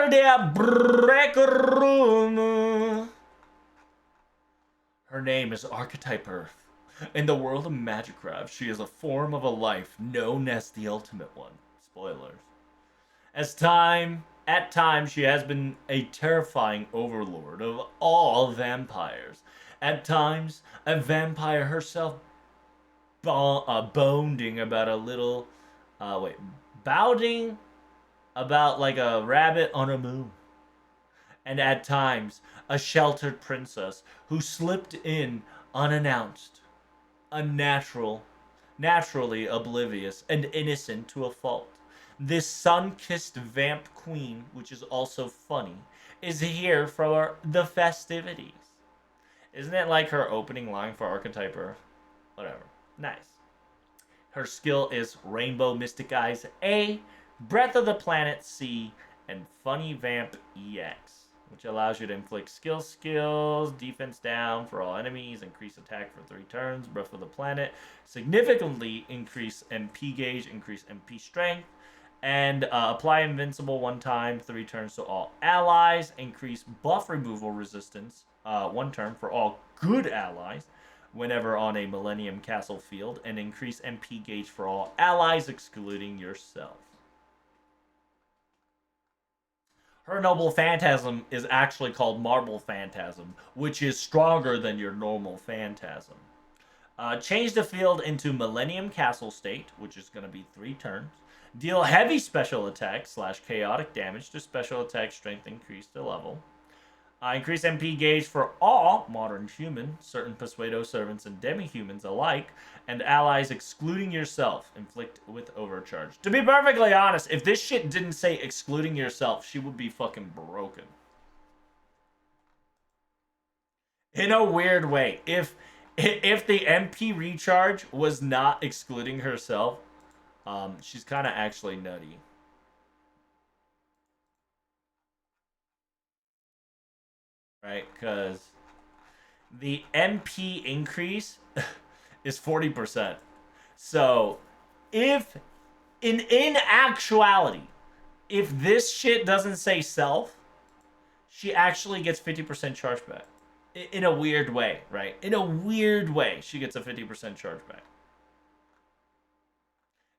Enter the break room. Her name is Archetype Earth. In the world of Magicraft, she is a form of a life known as the Ultimate One. Spoilers. At times, she has been a terrifying overlord of all vampires. At times, a vampire herself bounding about a little, bounding about like a rabbit on a moon. And at times, a sheltered princess who slipped in unannounced, unnatural, naturally oblivious, and innocent to a fault. This sun-kissed vamp queen, which is also funny, is here for the festivities. Isn't it like her opening line for Archetype Earth? Whatever. Nice. Her skill is Rainbow Mystic Eyes A, Breath of the Planet C, and Funny Vamp EX, which allows you to inflict skills, defense down for all enemies, increase attack for 3 turns, Breath of the Planet, significantly increase MP gauge, increase MP strength, and apply invincible 1 time, 3 turns to all allies, increase buff removal resistance 1 turn for all good allies whenever on a Millennium Castle field, and increase MP gauge for all allies excluding yourself. Her Noble Phantasm is actually called Marble Phantasm, which is stronger than your normal Phantasm. Change the field into Millennium Castle state, which is going to be 3 turns. Deal heavy special attack / chaotic damage to special attack strength increase to level. Increase MP gauge for all modern human, certain Persuado servants and demi-humans alike, and allies excluding yourself. Inflict with overcharge. To be perfectly honest, if this shit didn't say excluding yourself, she would be fucking broken. In a weird way. If the MP recharge was not excluding herself, she's kind of actually nutty. Right? Because the MP increase is 40%. So, if in actuality, if this shit doesn't say self, she actually gets 50% chargeback. In a weird way, right? In a weird way, she gets a 50% chargeback.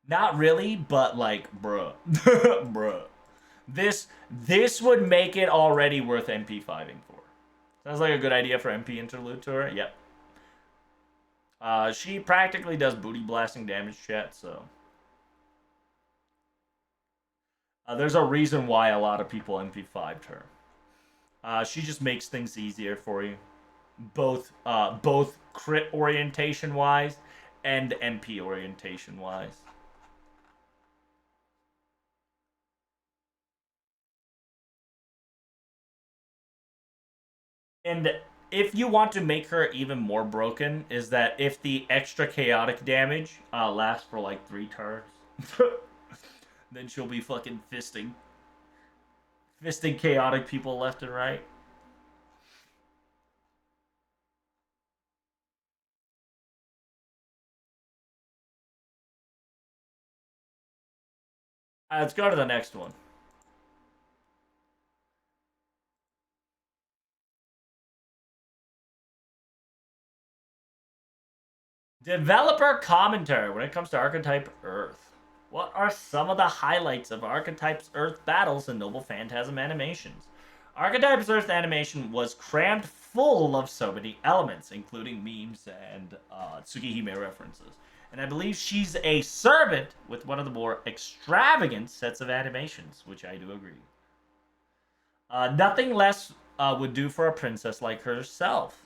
Not really, but like, bruh. Bruh. This would make it already worth MP 5ing for. Sounds like a good idea for MP interlude to her. Yep. She practically does booty blasting damage, chat, so. There's a reason why a lot of people MP 5'd her. She just makes things easier for you. Both crit orientation wise and MP orientation wise. And if you want to make her even more broken, is that if the extra chaotic damage lasts for like 3 turns, then she'll be fucking fisting chaotic people left and right. Let's go to the next one. Developer commentary when it comes to Archetype Earth. What are some of the highlights of Archetype's Earth battles and Noble Phantasm animations? Archetype's Earth animation was crammed full of so many elements, including memes and Tsukihime references. And I believe she's a servant with one of the more extravagant sets of animations, which I do agree. Nothing less would do for a princess like herself.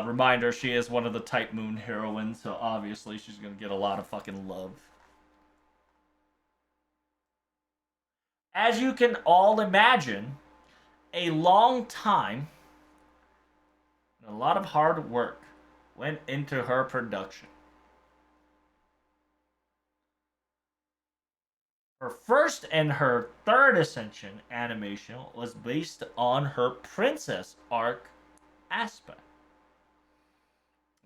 Reminder, she is one of the Type Moon heroines, so obviously she's gonna get a lot of fucking love. As you can all imagine, a long time and a lot of hard work went into her production. Her first and her third Ascension animation was based on her princess arc aspect.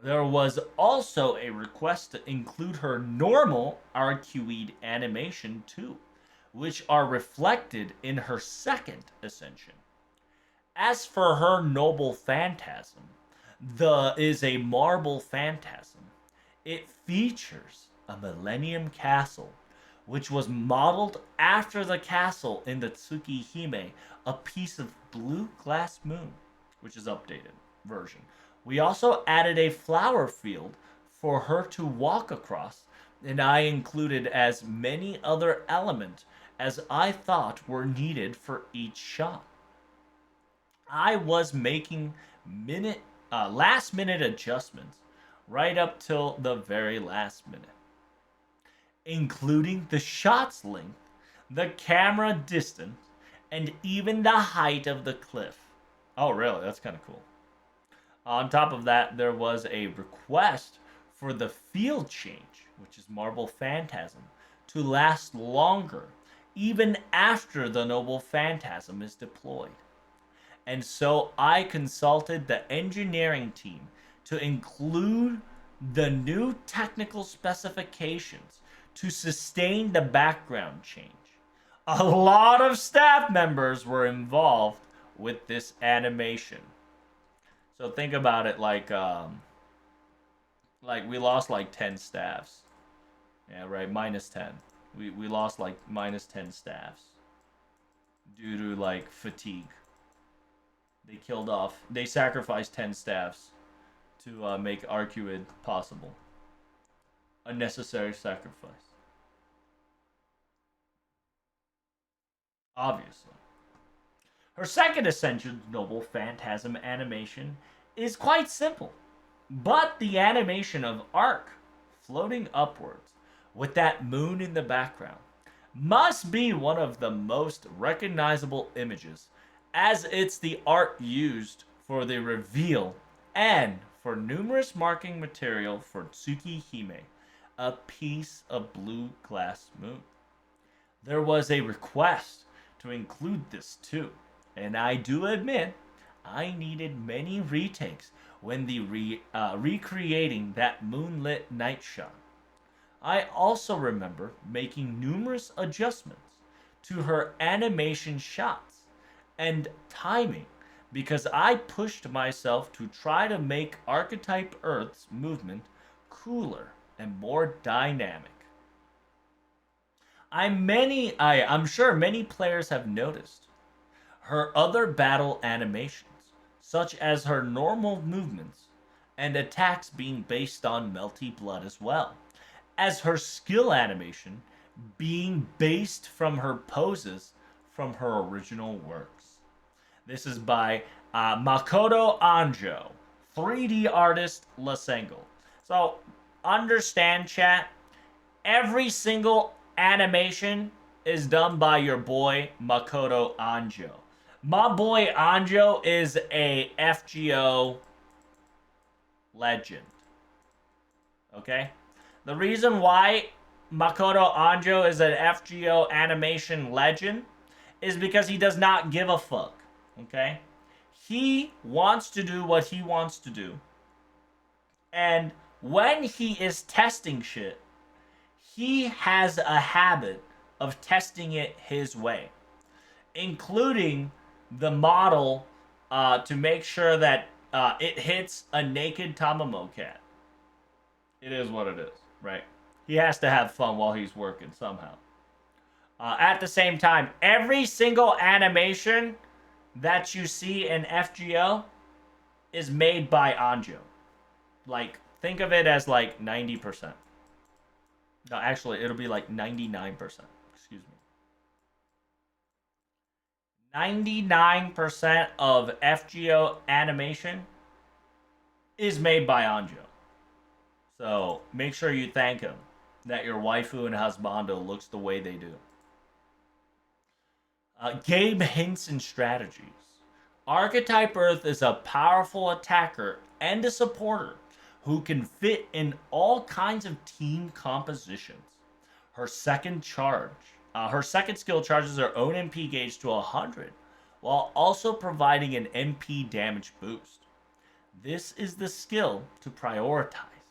There was also a request to include her normal Arcued animation too, which are reflected in her second ascension. As for her noble phantasm, the is a marble phantasm. It features a Millennium Castle, which was modeled after the castle in the Tsukihime, a piece of blue glass moon, which is updated version. We also added a flower field for her to walk across, and I included as many other elements as I thought were needed for each shot. I was making last minute adjustments right up till the very last minute, including the shot's length, the camera distance, and even the height of the cliff. Oh, really? That's kind of cool. On top of that, there was a request for the field change, which is Marble Phantasm, to last longer, even after the Noble Phantasm is deployed. And so I consulted the engineering team to include the new technical specifications to sustain the background change. A lot of staff members were involved with this animation. So think about it like we lost like 10 staffs. Yeah, right, minus 10. We lost like minus 10 staffs due to like fatigue. They sacrificed 10 staffs to make Arcuid possible. A necessary sacrifice. Obviously. Her second Ascension Noble Phantasm animation is quite simple, but the animation of Arc floating upwards with that moon in the background must be one of the most recognizable images, as it's the art used for the reveal and for numerous marking material for Tsukihime, a piece of blue glass moon. There was a request to include this too, and I do admit I needed many retakes when recreating that moonlit night shot. I also remember making numerous adjustments to her animation shots and timing because I pushed myself to try to make Archetype Earth's movement cooler and more dynamic. I'm sure many players have noticed her other battle animations, such as her normal movements and attacks being based on melty blood as well, as her skill animation being based from her poses from her original works. This is by Makoto Anjo, 3D artist Lasengo. So understand, chat, every single animation is done by your boy Makoto Anjo. My boy Anjo is a FGO legend. Okay? The reason why Makoto Anjo is an FGO animation legend is because he does not give a fuck. Okay? He wants to do what he wants to do. And when he is testing shit, he has a habit of testing it his way, including the model to make sure that it hits a naked Tamamo cat. It is what it is, right? He has to have fun while he's working somehow. At the same time, every single animation that you see in FGO is made by Anjo. Like, think of it as like 90%. No, actually, it'll be like 99%. Excuse me. 99% of FGO animation is made by Anjo. So make sure you thank him that your waifu and husbando looks the way they do. Game hints and strategies. Archetype Earth is a powerful attacker and a supporter who can fit in all kinds of team compositions. Her second skill charges her own MP gauge to 100, while also providing an MP damage boost. This is the skill to prioritize,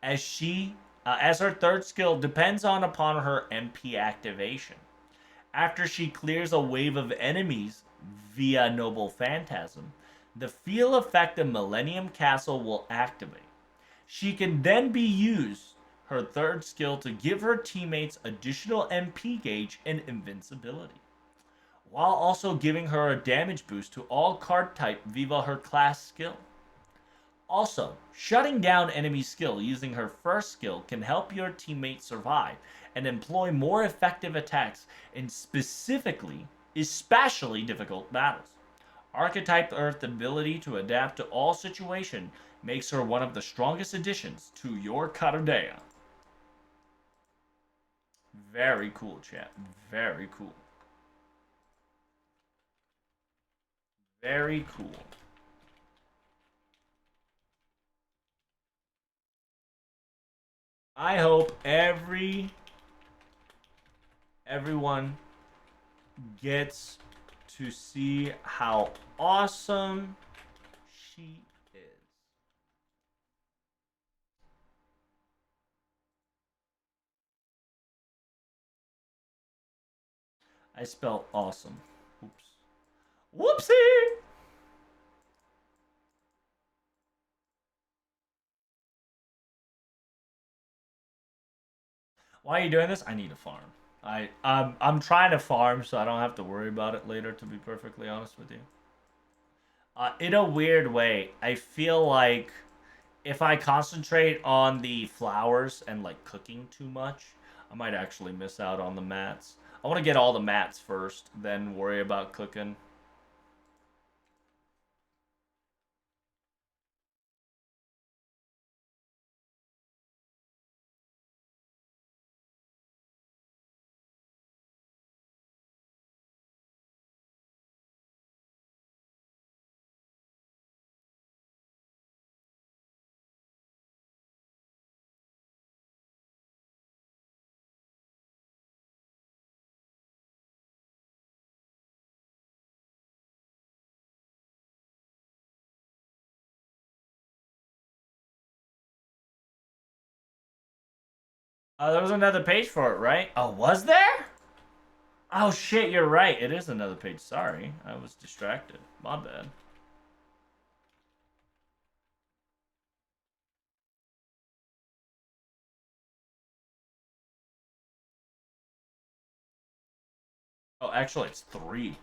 as her third skill depends upon her MP activation. After she clears a wave of enemies via Noble Phantasm, the feel effect of Millennium Castle will activate. She can then be used her third skill to give her teammates additional MP gauge and invincibility, while also giving her a damage boost to all card type via her class skill. Also, shutting down enemy skill using her first skill can help your teammates survive and employ more effective attacks in especially difficult battles. Archetype Earth's ability to adapt to all situations makes her one of the strongest additions to your Karadea. Very cool, chat. Very cool. Very cool. I hope everyone gets to see how awesome she is. I spelled awesome. Oops. Whoopsie! Why are you doing this? I need a farm. I'm trying to farm so I don't have to worry about it later, to be perfectly honest with you. In a weird way, I feel like if I concentrate on the flowers and like cooking too much, I might actually miss out on the mats. I want to get all the mats first, then worry about cooking. There was another page for it, right? Oh, was there? Oh shit, you're right. It is another page. Sorry, I was distracted. My bad. Oh, actually, it's 3.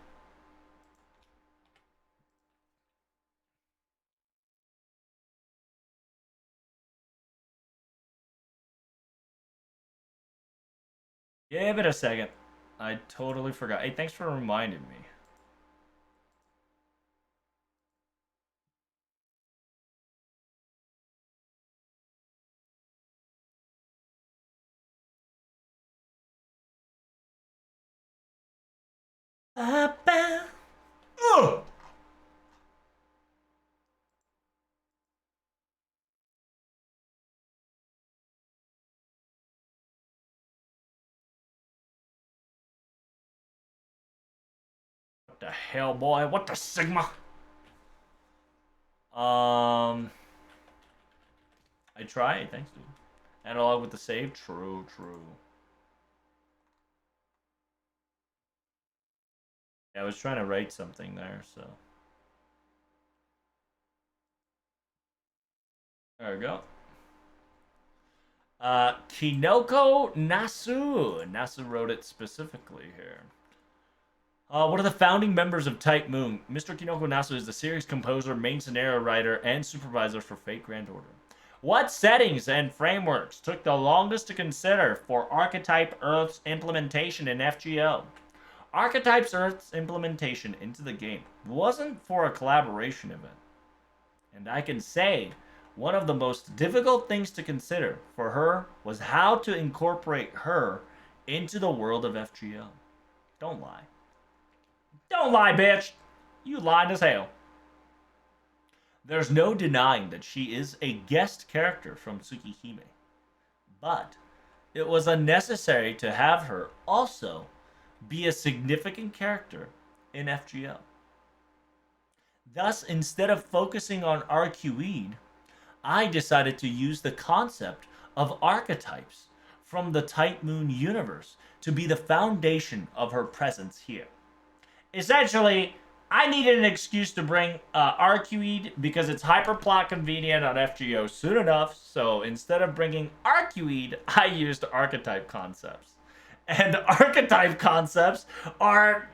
Give it a second. I totally forgot. Hey, thanks for reminding me. Ugh! What the hell, boy? What the Sigma? I tried. Thanks, dude. Analog with the save? True, true. Yeah, I was trying to write something there, so. There we go. Kinoko Nasu. Nasu wrote it specifically here. One of the founding members of Type Moon, Mr. Kinoko Nasu is the series composer, main scenario writer, and supervisor for Fate Grand Order. What settings and frameworks took the longest to consider for Archetype Earth's implementation in FGO? Archetype's Earth's implementation into the game wasn't for a collaboration event. And I can say one of the most difficult things to consider for her was how to incorporate her into the world of FGO. Don't lie. Don't lie, bitch! You lied as hell. There's no denying that she is a guest character from Tsukihime. But it was unnecessary to have her also be a significant character in FGO. Thus, instead of focusing on RQE, I decided to use the concept of archetypes from the Type Moon universe to be the foundation of her presence here. Essentially, I needed an excuse to bring Arcuede because it's hyperplot convenient on FGO soon enough, so instead of bringing Arcuede, I used Archetype concepts. And Archetype concepts are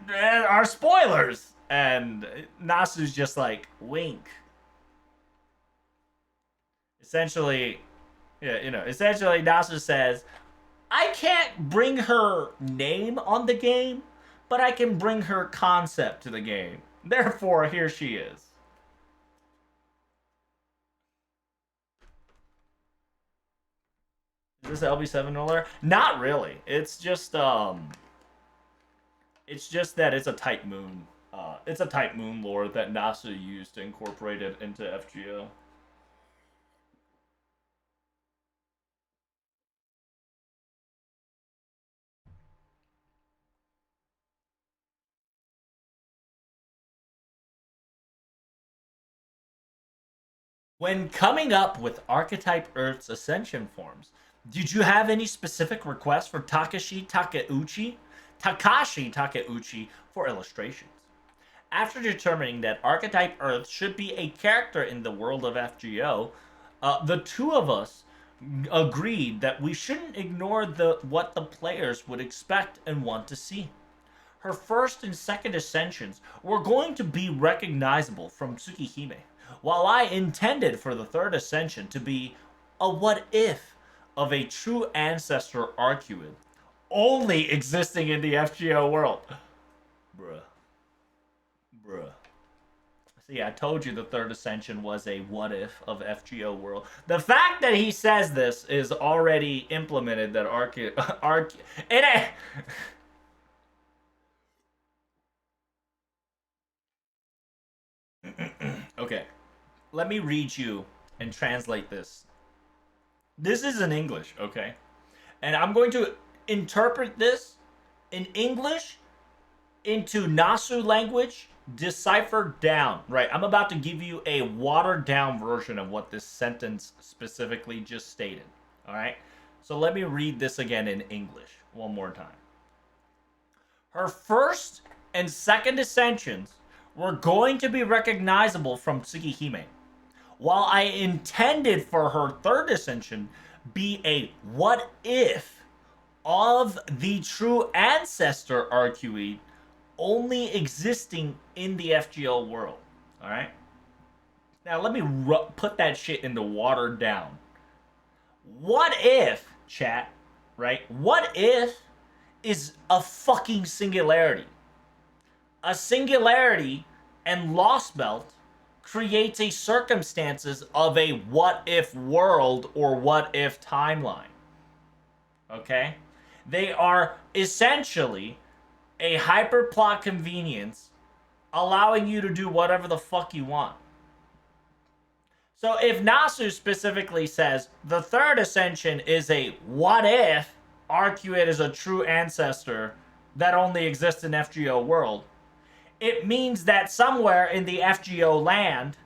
spoilers. And Nasu's just like, wink. Essentially, essentially Nasu says, I can't bring her name on the game, but I can bring her concept to the game. Therefore, here she is. Is this LB7 roller? Not really. It's just that it's a Type Moon. It's a Type Moon lore that Nasu used to incorporate it into FGO. When coming up with Archetype Earth's Ascension forms, did you have any specific requests for Takashi Takeuchi for illustrations? After determining that Archetype Earth should be a character in the world of FGO, the two of us agreed that we shouldn't ignore what the players would expect and want to see. Her first and second ascensions were going to be recognizable from Tsukihime, while I intended for the third ascension to be a what if of a true ancestor Arcuid, only existing in the FGO world. Bruh. See, I told you the third ascension was a what if of FGO world. The fact that he says this is already implemented that Okay, let me read you and translate this. This is in English, okay? And I'm going to interpret this in English into Nasu language, deciphered down, right? I'm about to give you a watered down version of what this sentence specifically just stated, all right? So let me read this again in English one more time. Her first and second ascensions were going to be recognizable from Tsukihime, while I intended for her third ascension be a what if of the true ancestor Arcuede only existing in the FGO world. All right? Now let me put that shit into watered down. What if, chat, right? What if is a fucking singularity. A singularity and Lost Belt creates a circumstances of a what if world or what if timeline. Okay? They are essentially a hyperplot convenience allowing you to do whatever the fuck you want. So if Nasu specifically says the third ascension is a what if Arcuid is a true ancestor that only exists in FGO world, it means that somewhere in the FGO land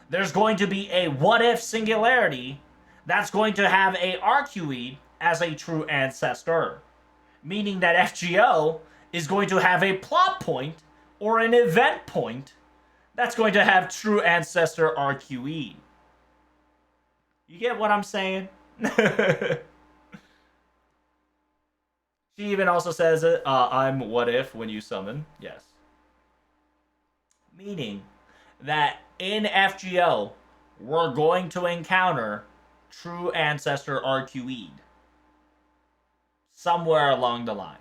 there's going to be a what if singularity that's going to have a Arcuid as a true ancestor. Meaning that FGO is going to have a plot point or an event point that's going to have true ancestor Arcuede. You get what I'm saying? She even also says, I'm what if when you summon. Yes. Meaning that in FGO, we're going to encounter true ancestor Arcuede. Somewhere along the line.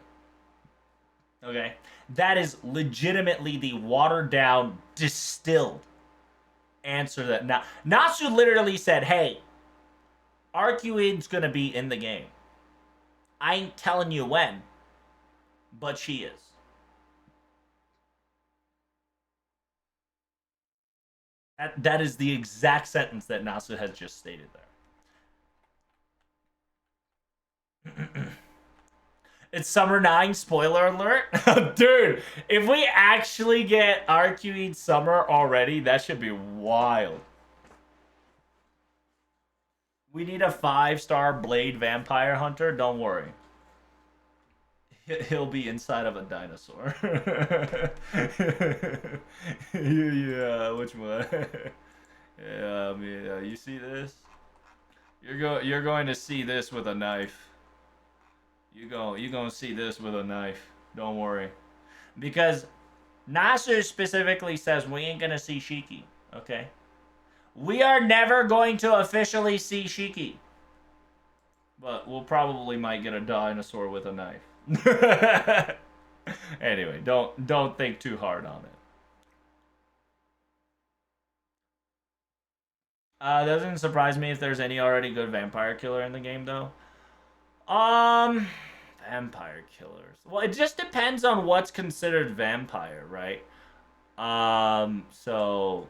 Okay? That is legitimately the watered down, distilled answer that Natsu literally said, hey, Arcuede's gonna be in the game. I ain't telling you when, but she is. That is the exact sentence that Natsu has just stated there. It's Summer 9, spoiler alert. Dude, if we actually get Arcuede Summer already, that should be wild. We need a 5-star Blade Vampire Hunter. Don't worry. He'll be inside of a dinosaur. Yeah, which one? Yeah, I mean, you see this? You're going to see this with a knife. You're going to see this with a knife. Don't worry. Because Nasser specifically says we ain't going to see Shiki, okay? We are never going to officially see Shiki. But we'll probably might get a dinosaur with a knife. Anyway, don't think too hard on it. Doesn't surprise me if there's any already good vampire killer in the game though. Um Vampire killers. Well, it just depends on what's considered vampire, right? So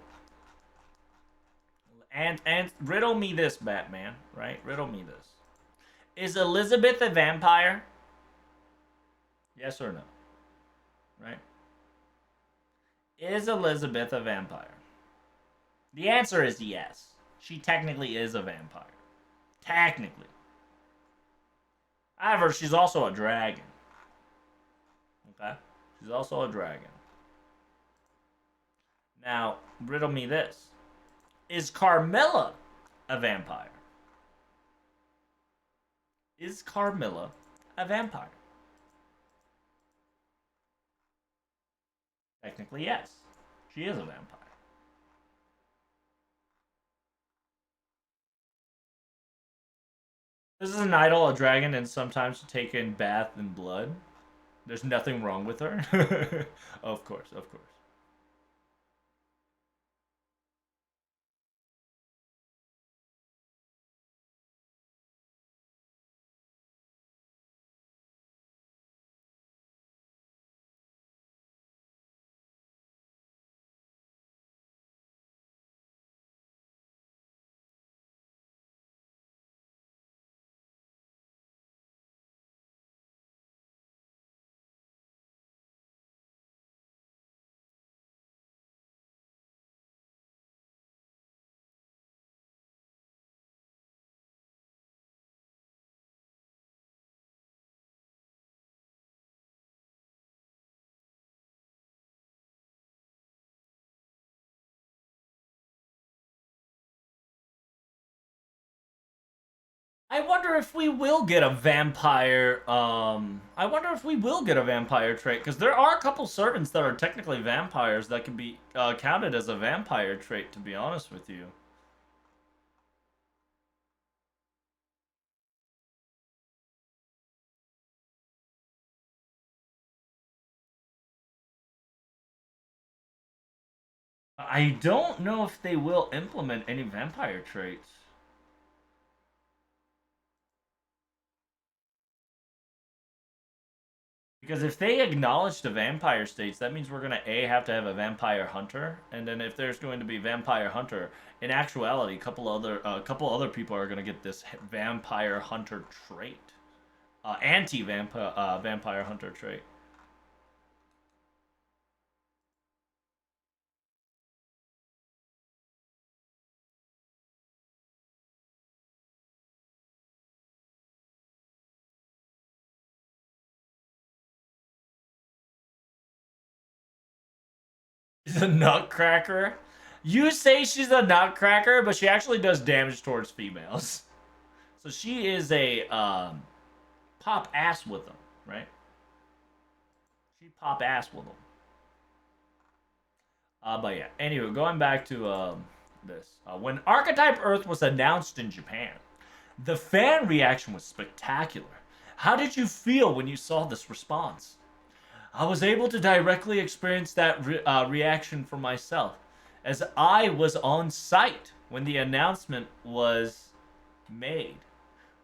and riddle me this, Batman, right? Riddle me this. Is Elizabeth a vampire? Yes or no? Right? Is Elizabeth a vampire? The answer is yes. She technically is a vampire. Technically. However, she's also a dragon. Okay? She's also a dragon. Now, riddle me this. Is Carmilla a vampire? Is Carmilla a vampire? Technically, yes. She is a vampire. This is an idol, a dragon, and sometimes to take in bath in blood. There's nothing wrong with her. Of course, of course. I wonder if we will get a vampire. I wonder if we will get a vampire trait because there are a couple servants that are technically vampires that can be counted as a vampire trait. To be honest with you. I don't know if they will implement any vampire traits. Because if they acknowledge the vampire states, that means we're gonna have to have a vampire hunter, and then if there's going to be vampire hunter, in actuality, a couple other people are gonna get this vampire hunter trait, vampire hunter trait. She's a nutcracker. You say she's a nutcracker, but she actually does damage towards females. So she is a pop ass with them, right? She pop ass with them. But yeah. Anyway, going back to this, when Archetype Earth was announced in Japan, the fan reaction was spectacular. How did you feel when you saw this response? I was able to directly experience that reaction for myself, as I was on site when the announcement was made.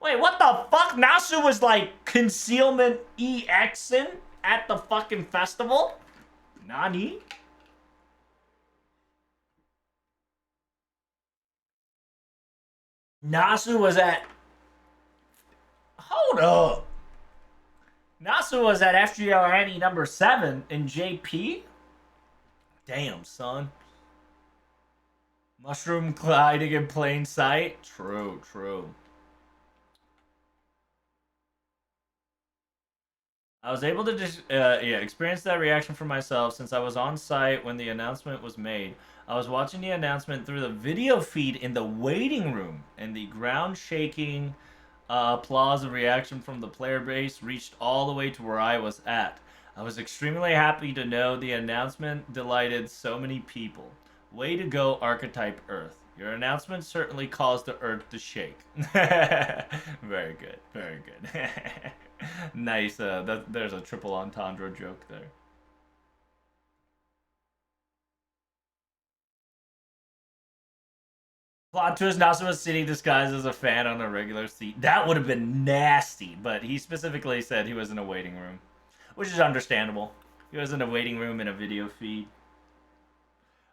Wait, what the fuck? Nasu was like concealment EXing at the fucking festival? Nani? Nasu was at. Hold up. Nasu was at FGL Annie number 7 in JP? Damn, son. Mushroom hiding in plain sight. True, true. I was able to just experience that reaction for myself since I was on site when the announcement was made. I was watching the announcement through the video feed in the waiting room, and the ground shaking applause and reaction from the player base reached all the way to where I was at. I was extremely happy to know the announcement delighted so many people. Way to go, Archetype Earth. Your announcement certainly caused the Earth to shake. Very good, very good. Nice. There's a triple entendre joke there. Plot twist: Nasu was sitting disguised as a fan on a regular seat. That would have been nasty, but he specifically said he was in a waiting room, which is understandable. He was in a waiting room in a video feed.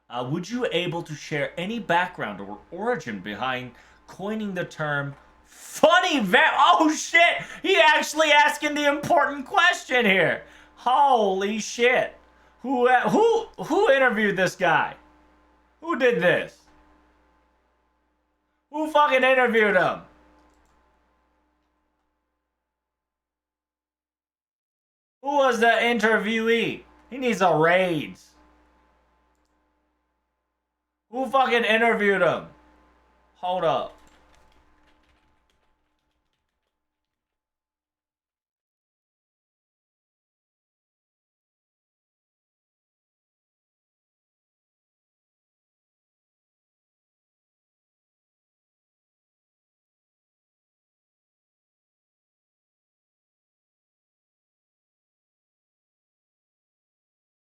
Would you able to share any background or origin behind coining the term funny vamp? Oh shit! He actually asking the important question here. Holy shit! Who interviewed this guy? Who did this? Who fucking interviewed him? Who was the interviewee? He needs a raise. Who fucking interviewed him? Hold up.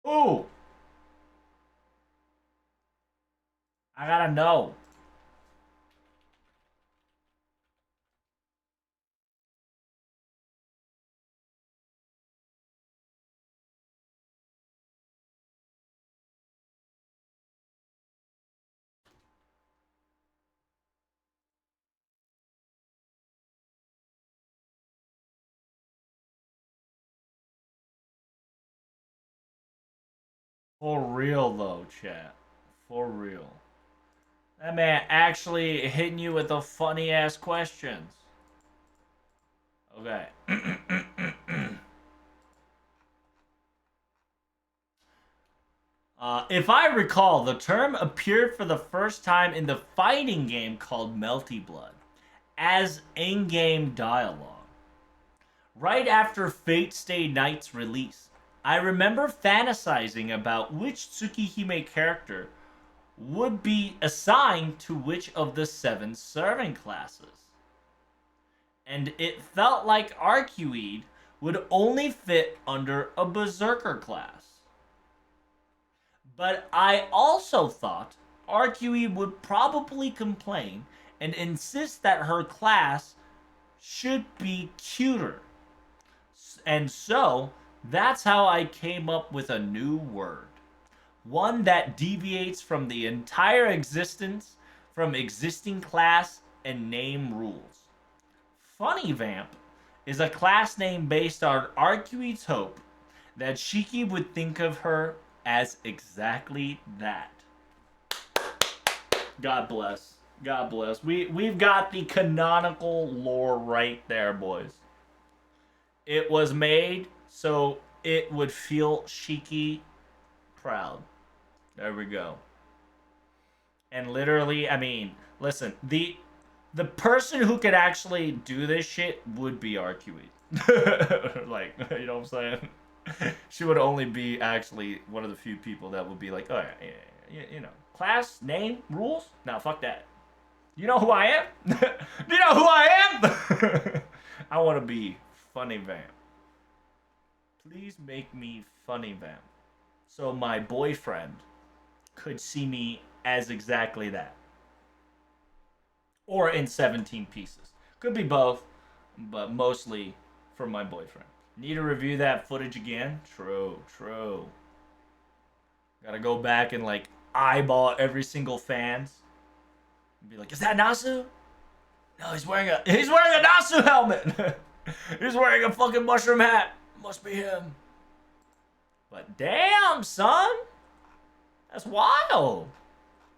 Who? I gotta know. For real though, chat. For real. That man actually hitting you with the funny ass questions. Okay. If I recall, the term appeared for the first time in the fighting game called Melty Blood as in-game dialogue. Right after Fate Stay Night's release, I remember fantasizing about which Tsukihime character would be assigned to which of the 7 serving classes. And it felt like Arcueid would only fit under a Berserker class. But I also thought Arcueid would probably complain and insist that her class should be cuter. And so, that's how I came up with a new word. One that deviates from the entire existence from existing class and name rules. Funny Vamp is a class name based on Arcueid's hope that Shiki would think of her as exactly that. God bless. God bless. We've got the canonical lore right there, boys. It was made so it would feel Shiki proud. There we go. And literally, I mean, listen, the person who could actually do this shit would be Arcueid. Like, you know what I'm saying? She would only be actually one of the few people that would be like, oh yeah, you know, class, name, rules? No, fuck that. You know who I am? Do you know who I am? I want to be Funny Vamp. Please make me Funny Vamp. So my boyfriend could see me as exactly that. Or in 17 pieces. Could be both, but mostly for my boyfriend. Need to review that footage again? True, true. Gotta go back and like eyeball every single fans. And be like, is that Nasu? No, he's wearing a Nasu helmet. He's wearing a fucking mushroom hat. Must be him. But damn, son. That's wild.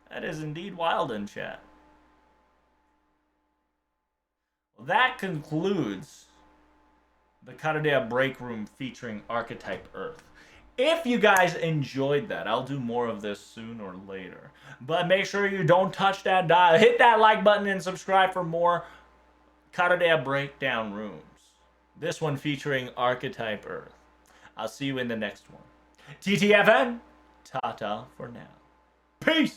That is indeed wild in chat. Well, that concludes the Karadea Break Room featuring Archetype Earth. If you guys enjoyed that, I'll do more of this soon or later. But make sure you don't touch that dial. Hit that like button and subscribe for more Karadea Breakdown Rooms. This one featuring Archetype Earth. I'll see you in the next one. TTFN, ta-ta for now. Peace!